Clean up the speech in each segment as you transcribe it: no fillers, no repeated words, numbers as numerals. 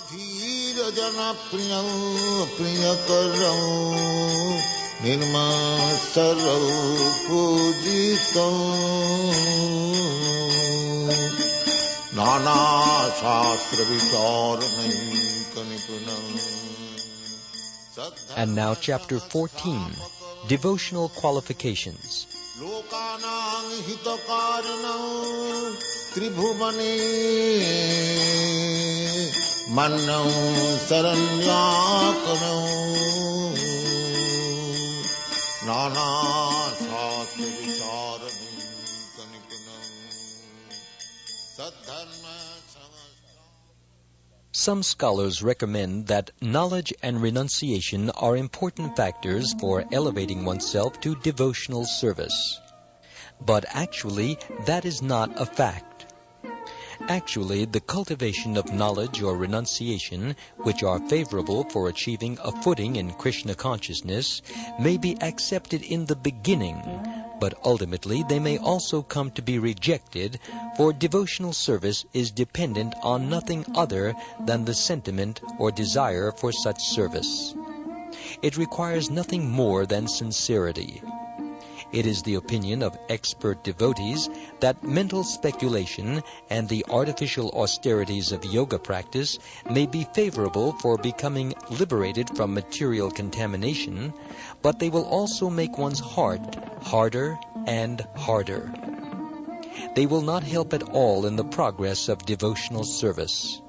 धीर जन प्रियं प्रियकरं निर्मत्सरं पूजितं नाना शास्त्र विचारणैकनिपुणं. And now chapter 14, Devotional Qualifications. लोकानां हितकारिणं त्रिभुवने मन्नं शरण्याकरं नाना शास्त्र विचारणैकनिपुणं सद्धर्म. Some scholars recommend that knowledge and renunciation are important factors for elevating oneself to devotional service. But actually, that is not a fact. Actually, the cultivation of knowledge or renunciation, which are favorable for achieving a footing in Krishna consciousness, may be accepted in the beginning, but ultimately they may also come to be rejected, for devotional service is dependent on nothing other than the sentiment or desire for such service. It requires nothing more than sincerity. It is the opinion of expert devotees that mental speculation and the artificial austerities of yoga practice may be favorable for becoming liberated from material contamination, but they will also make one's heart harder and harder. They will not help at all in the progress of devotional service.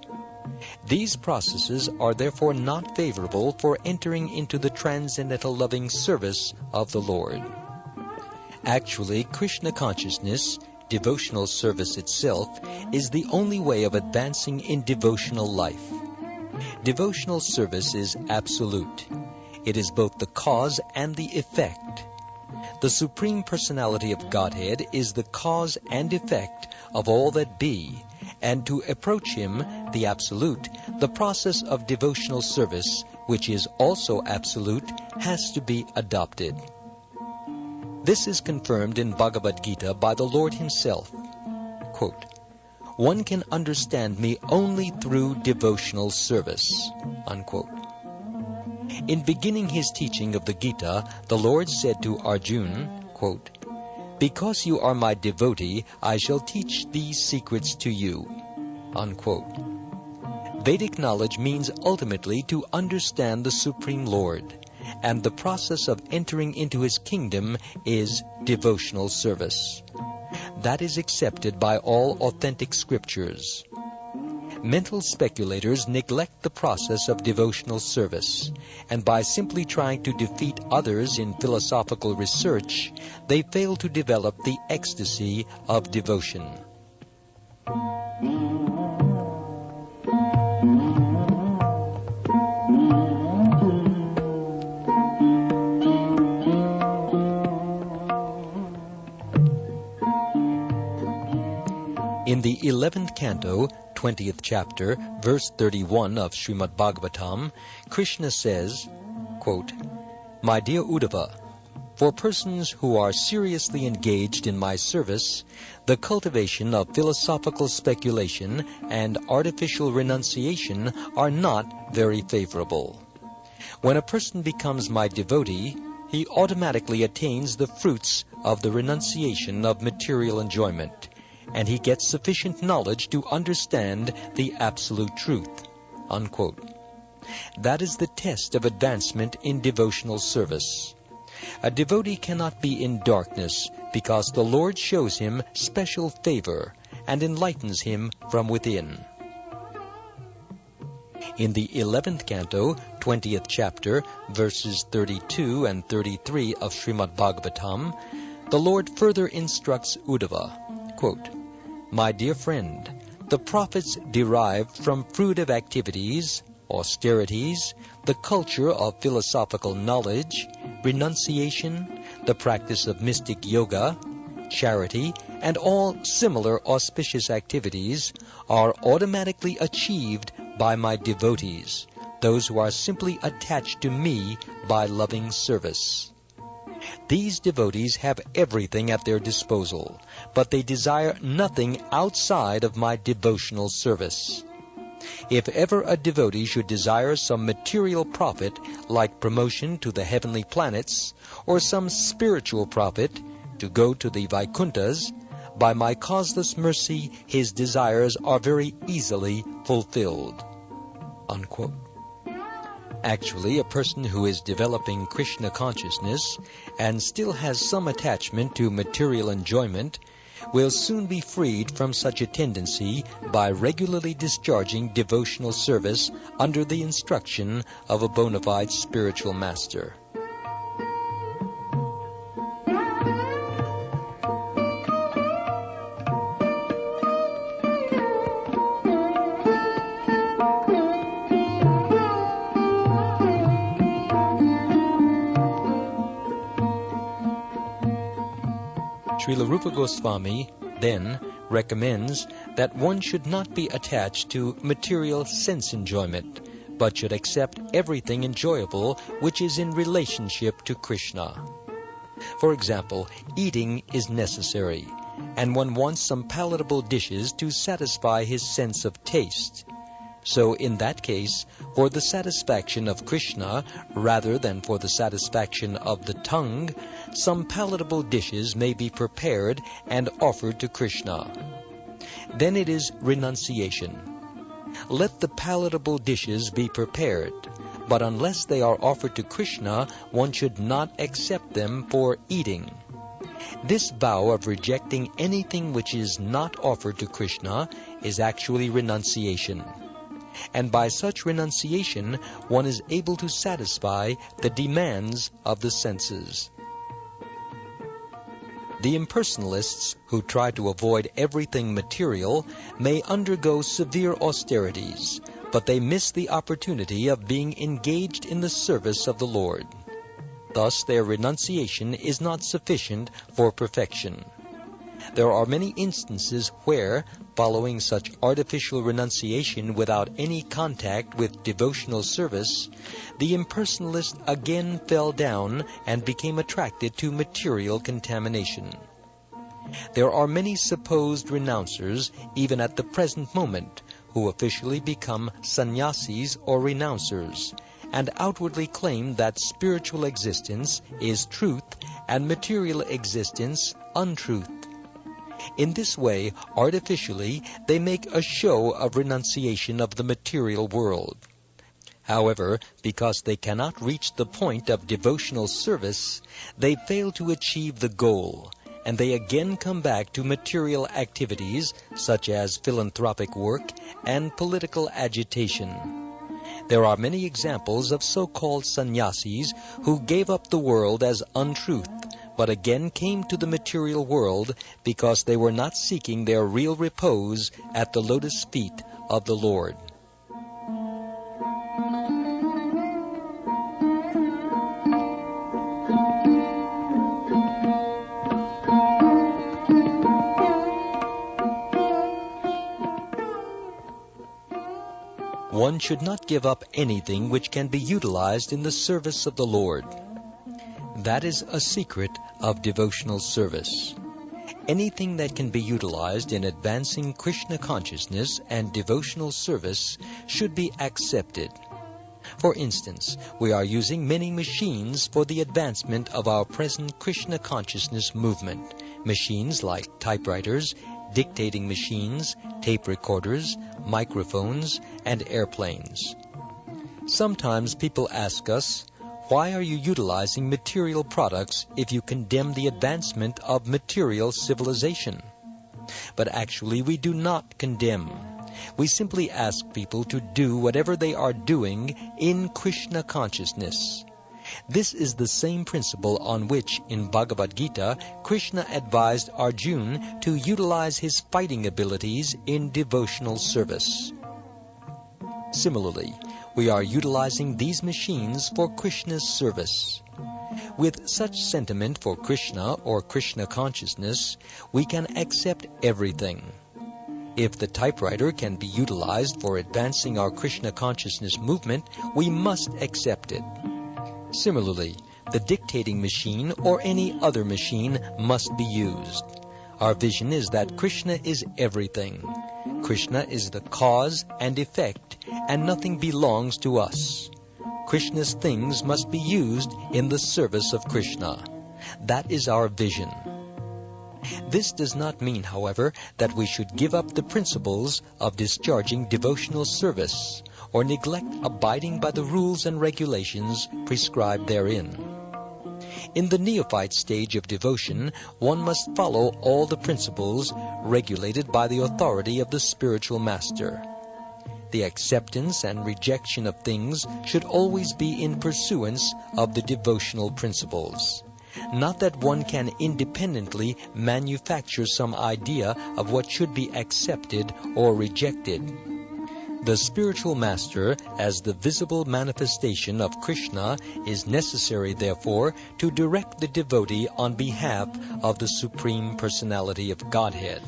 These processes are therefore not favorable for entering into the transcendental loving service of the Lord. Actually, Krishna consciousness, devotional service itself, is the only way of advancing in devotional life. Devotional service is absolute. It is both the cause and the effect. The Supreme Personality of Godhead is the cause and effect of all that be, and to approach Him, the Absolute, the process of devotional service, which is also absolute, has to be adopted. This is confirmed in Bhagavad Gita by the Lord Himself. Quote, "One can understand me only through devotional service." Unquote. In beginning His teaching of the Gita, the Lord said to Arjuna, quote, "Because you are my devotee, I shall teach these secrets to you." Unquote. Vedic knowledge means ultimately to understand the Supreme Lord, and the process of entering into His kingdom is devotional service. That is accepted by all authentic scriptures. Mental speculators neglect the process of devotional service, and by simply trying to defeat others in philosophical research, they fail to develop the ecstasy of devotion. In the 11th canto, 20th chapter, verse 31 of Srimad Bhagavatam, Krishna says, quote, "My dear Uddhava, for persons who are seriously engaged in my service, the cultivation of philosophical speculation and artificial renunciation are not very favorable. When a person becomes my devotee, he automatically attains the fruits of the renunciation of material enjoyment, and he gets sufficient knowledge to understand the absolute truth." Unquote. That is the test of advancement in devotional service. A devotee cannot be in darkness because the Lord shows him special favor and enlightens him from within. In the 11th canto, 20th chapter, verses 32 and 33 of Srimad Bhagavatam, the Lord further instructs Uddhava, quote, "My dear friend, the prophets derived from fruitive activities, austerities, the culture of philosophical knowledge, renunciation, the practice of mystic yoga, charity, and all similar auspicious activities are automatically achieved by my devotees, those who are simply attached to me by loving service. These devotees have everything at their disposal, but they desire nothing outside of my devotional service. If ever a devotee should desire some material profit, like promotion to the heavenly planets, or some spiritual profit, to go to the Vaikunthas, by my causeless mercy his desires are very easily fulfilled." Unquote. Actually, a person who is developing Krishna consciousness and still has some attachment to material enjoyment will soon be freed from such a tendency by regularly discharging devotional service under the instruction of a bona fide spiritual master. Srila Rupa Goswami then recommends that one should not be attached to material sense enjoyment, but should accept everything enjoyable which is in relationship to Krishna. For example, eating is necessary, and one wants some palatable dishes to satisfy his sense of taste. So in that case, for the satisfaction of Krishna, rather than for the satisfaction of the tongue, some palatable dishes may be prepared and offered to Krishna. Then it is renunciation. Let the palatable dishes be prepared, but unless they are offered to Krishna, one should not accept them for eating. This vow of rejecting anything which is not offered to Krishna is actually renunciation. And by such renunciation, one is able to satisfy the demands of the senses. The impersonalists who try to avoid everything material may undergo severe austerities, but they miss the opportunity of being engaged in the service of the Lord. Thus, their renunciation is not sufficient for perfection. There are many instances where, following such artificial renunciation without any contact with devotional service, the impersonalist again fell down and became attracted to material contamination. There are many supposed renouncers, even at the present moment, who officially become sannyasis or renouncers, and outwardly claim that spiritual existence is truth and material existence untruth. In this way, artificially, they make a show of renunciation of the material world. However, because they cannot reach the point of devotional service, they fail to achieve the goal, and they again come back to material activities such as philanthropic work and political agitation. There are many examples of so-called sannyasis who gave up the world as untruth, but again came to the material world because they were not seeking their real repose at the lotus feet of the Lord. One should not give up anything which can be utilized in the service of the Lord. That is a secret of devotional service. Anything that can be utilized in advancing Krishna consciousness and devotional service should be accepted. For instance, we are using many machines for the advancement of our present Krishna consciousness movement. Machines like typewriters, dictating machines, tape recorders, microphones, and airplanes. Sometimes people ask us, why are you utilizing material products if you condemn the advancement of material civilization? But actually, we do not condemn. We simply ask people to do whatever they are doing in Krishna consciousness. This is the same principle on which, in Bhagavad Gita, Krishna advised Arjuna to utilize his fighting abilities in devotional service. Similarly, we are utilizing these machines for Krishna's service. With such sentiment for Krishna or Krishna consciousness, we can accept everything. If the typewriter can be utilized for advancing our Krishna consciousness movement, we must accept it. Similarly, the dictating machine or any other machine must be used. Our vision is that Krishna is everything. Krishna is the cause and effect, and nothing belongs to us. Krishna's things must be used in the service of Krishna. That is our vision. This does not mean, however, that we should give up the principles of discharging devotional service or neglect abiding by the rules and regulations prescribed therein. In the neophyte stage of devotion, one must follow all the principles regulated by the authority of the spiritual master. The acceptance and rejection of things should always be in pursuance of the devotional principles. Not that one can independently manufacture some idea of what should be accepted or rejected. The spiritual master, as the visible manifestation of Krishna, is necessary, therefore, to direct the devotee on behalf of the Supreme Personality of Godhead.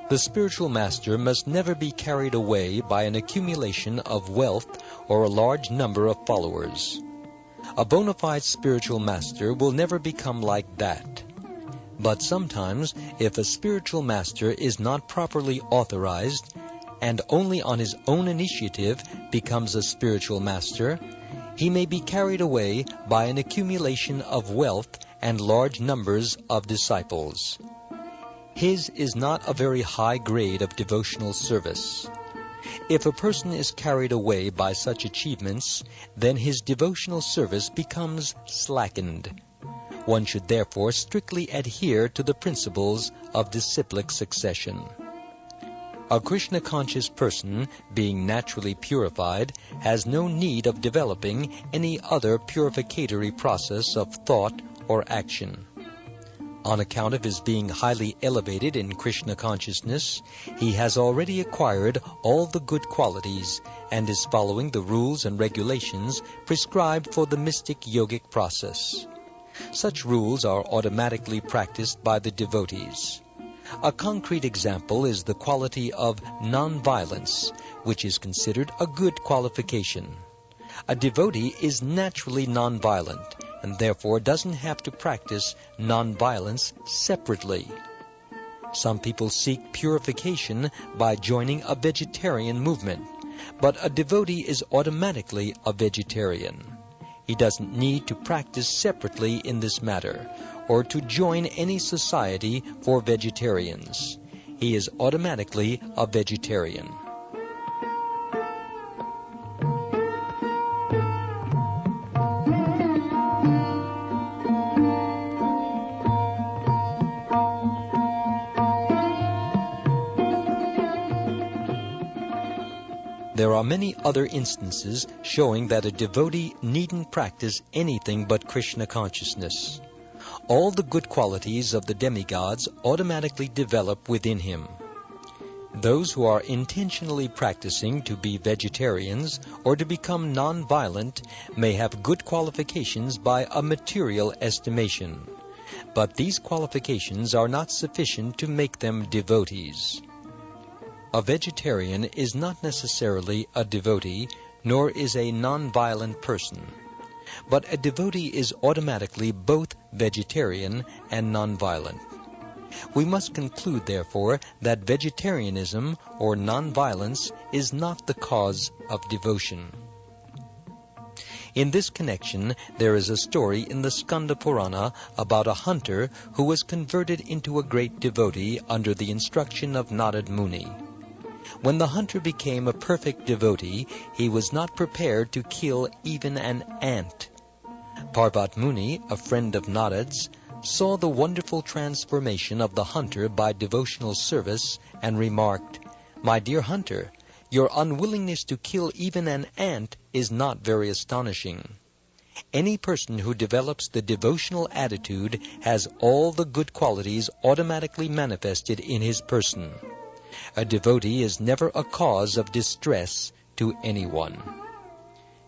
The spiritual master must never be carried away by an accumulation of wealth or a large number of followers. A bona fide spiritual master will never become like that. But sometimes, if a spiritual master is not properly authorized and only on his own initiative becomes a spiritual master, he may be carried away by an accumulation of wealth and large numbers of disciples. His is not a very high grade of devotional service. If a person is carried away by such achievements, then his devotional service becomes slackened. One should therefore strictly adhere to the principles of disciplic succession. A Krishna-conscious person, being naturally purified, has no need of developing any other purificatory process of thought or action. On account of his being highly elevated in Krishna consciousness, he has already acquired all the good qualities and is following the rules and regulations prescribed for the mystic yogic process. Such rules are automatically practiced by the devotees. A concrete example is the quality of non-violence, which is considered a good qualification. A devotee is naturally non-violent, and therefore doesn't have to practice non-violence separately. Some people seek purification by joining a vegetarian movement, but a devotee is automatically a vegetarian. He doesn't need to practice separately in this matter, or to join any society for vegetarians. He is automatically a vegetarian. There are many other instances showing that a devotee needn't practice anything but Krishna consciousness. All the good qualities of the demigods automatically develop within him. Those who are intentionally practicing to be vegetarians or to become non-violent may have good qualifications by a material estimation, but these qualifications are not sufficient to make them devotees. A vegetarian is not necessarily a devotee, nor is a non-violent person. But a devotee is automatically both vegetarian and non-violent. We must conclude, therefore, that vegetarianism or non-violence is not the cause of devotion. In this connection, there is a story in the Skanda Purana about a hunter who was converted into a great devotee under the instruction of Narad Muni. When the hunter became a perfect devotee, he was not prepared to kill even an ant. Parvat Muni, a friend of Narad's, saw the wonderful transformation of the hunter by devotional service and remarked, "My dear hunter, your unwillingness to kill even an ant is not very astonishing. Any person who develops the devotional attitude has all the good qualities automatically manifested in his person. A devotee is never a cause of distress to anyone."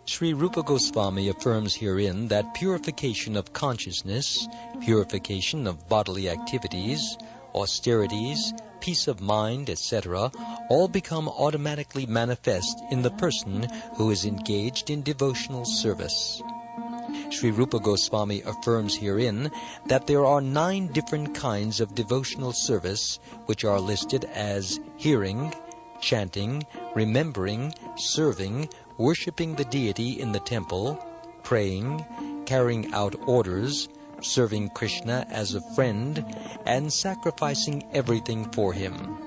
Sri Rupa Goswami affirms herein that purification of consciousness, purification of bodily activities, austerities, peace of mind, etc., all become automatically manifest in the person who is engaged in devotional service. Sri Rupa Goswami affirms herein that there are 9 different kinds of devotional service which are listed as hearing, chanting, remembering, serving, worshipping the deity in the temple, praying, carrying out orders, serving Krishna as a friend, and sacrificing everything for him.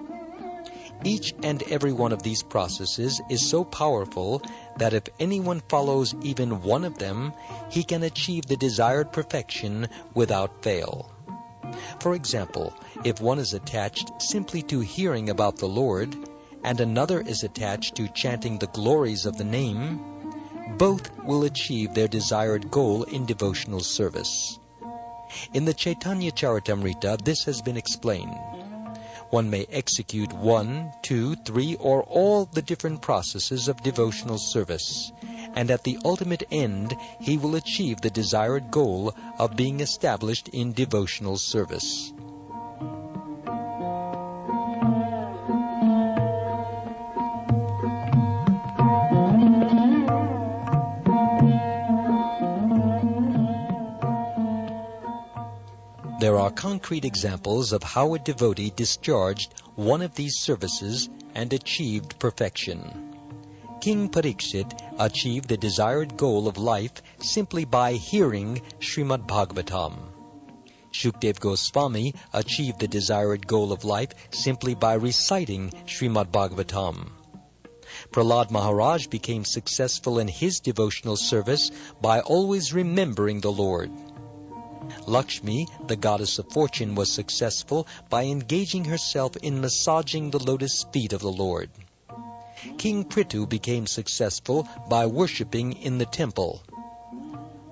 Each and every one of these processes is so powerful that if anyone follows even one of them, he can achieve the desired perfection without fail. For example, if one is attached simply to hearing about the Lord, and another is attached to chanting the glories of the name, both will achieve their desired goal in devotional service. In the Chaitanya Charitamrita, this has been explained. One may execute 1, 2, 3, or all the different processes of devotional service, and at the ultimate end, he will achieve the desired goal of being established in devotional service. There are concrete examples of how a devotee discharged one of these services and achieved perfection. King Parikshit achieved the desired goal of life simply by hearing Srimad Bhagavatam. Shukdev Goswami achieved the desired goal of life simply by reciting Srimad Bhagavatam. Prahlad Maharaj became successful in his devotional service by always remembering the Lord. Lakshmi, the goddess of fortune, was successful by engaging herself in massaging the lotus feet of the Lord. King Prithu became successful by worshipping in the temple.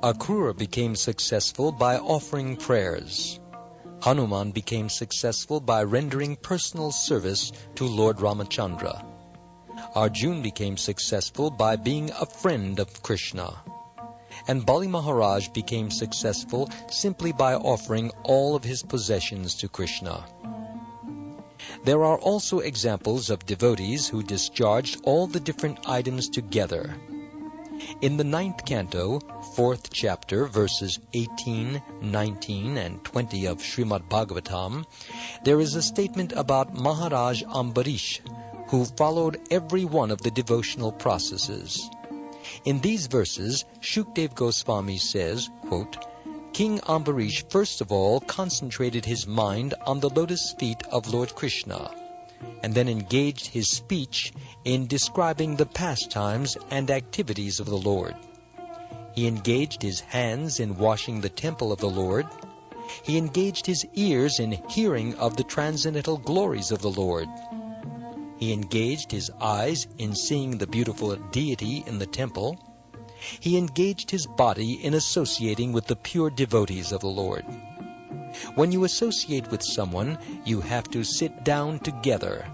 Akrura became successful by offering prayers. Hanuman became successful by rendering personal service to Lord Ramachandra. Arjun became successful by being a friend of Krishna. And Bali Maharaj became successful simply by offering all of his possessions to Krishna. There are also examples of devotees who discharged all the different items together. In the 9th canto, 4th chapter, verses 18, 19, and 20 of Srimad Bhagavatam, there is a statement about Maharaj Ambarish, who followed every one of the devotional processes. In these verses, Shukdev Goswami says, quote, King Ambarish first of all concentrated his mind on the lotus feet of Lord Krishna, and then engaged his speech in describing the pastimes and activities of the Lord. He engaged his hands in washing the temple of the Lord. He engaged his ears in hearing of the transcendental glories of the Lord. He engaged his eyes in seeing the beautiful deity in the temple. He engaged his body in associating with the pure devotees of the Lord. When you associate with someone, you have to sit down together,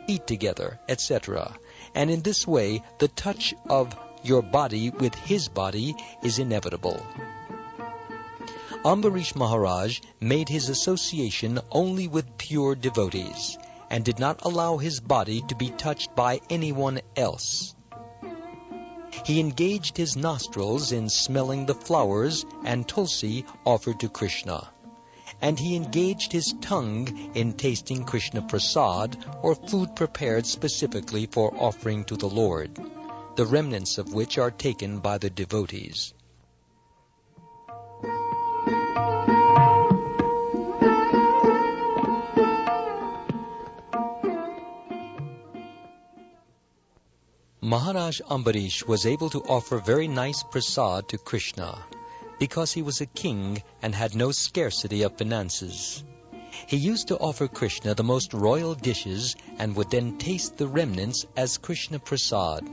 eat together, etc. And in this way, the touch of your body with his body is inevitable. Ambarish Maharaj made his association only with pure devotees, and did not allow his body to be touched by anyone else. He engaged his nostrils in smelling the flowers and tulsi offered to Krishna, and he engaged his tongue in tasting Krishna Prasad, or food prepared specifically for offering to the Lord, the remnants of which are taken by the devotees. Maharaj Ambarish was able to offer very nice prasad to Krishna because he was a king and had no scarcity of finances. He used to offer Krishna the most royal dishes and would then taste the remnants as Krishna Prasad.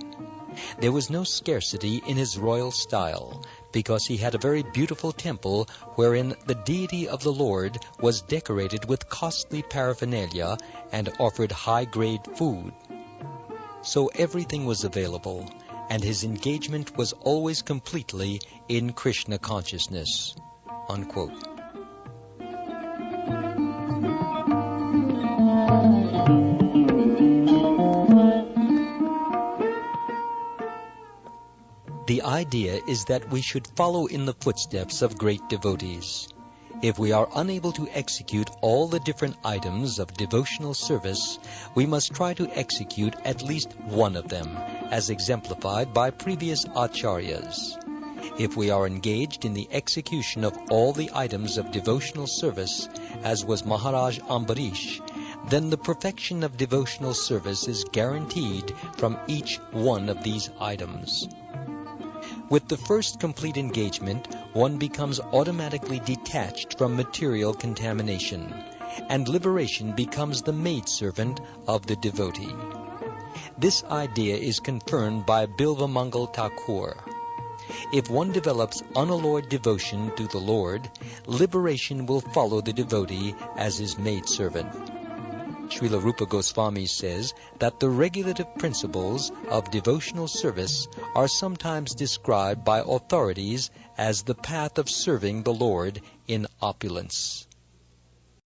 There was no scarcity in his royal style because he had a very beautiful temple wherein the deity of the Lord was decorated with costly paraphernalia and offered high-grade food. So everything was available, and his engagement was always completely in Krishna consciousness." Unquote. The idea is that we should follow in the footsteps of great devotees. If we are unable to execute all the different items of devotional service, we must try to execute at least one of them, as exemplified by previous acharyas. If we are engaged in the execution of all the items of devotional service, as was Maharaj Ambarish, then the perfection of devotional service is guaranteed from each one of these items. With the first complete engagement, one becomes automatically detached from material contamination, and liberation becomes the maidservant of the devotee. This idea is confirmed by Bilvamangal Thakur. If one develops unalloyed devotion to the Lord, liberation will follow the devotee as his maidservant. Srila Rupa Goswami says that the regulative principles of devotional service are sometimes described by authorities as the path of serving the Lord in opulence.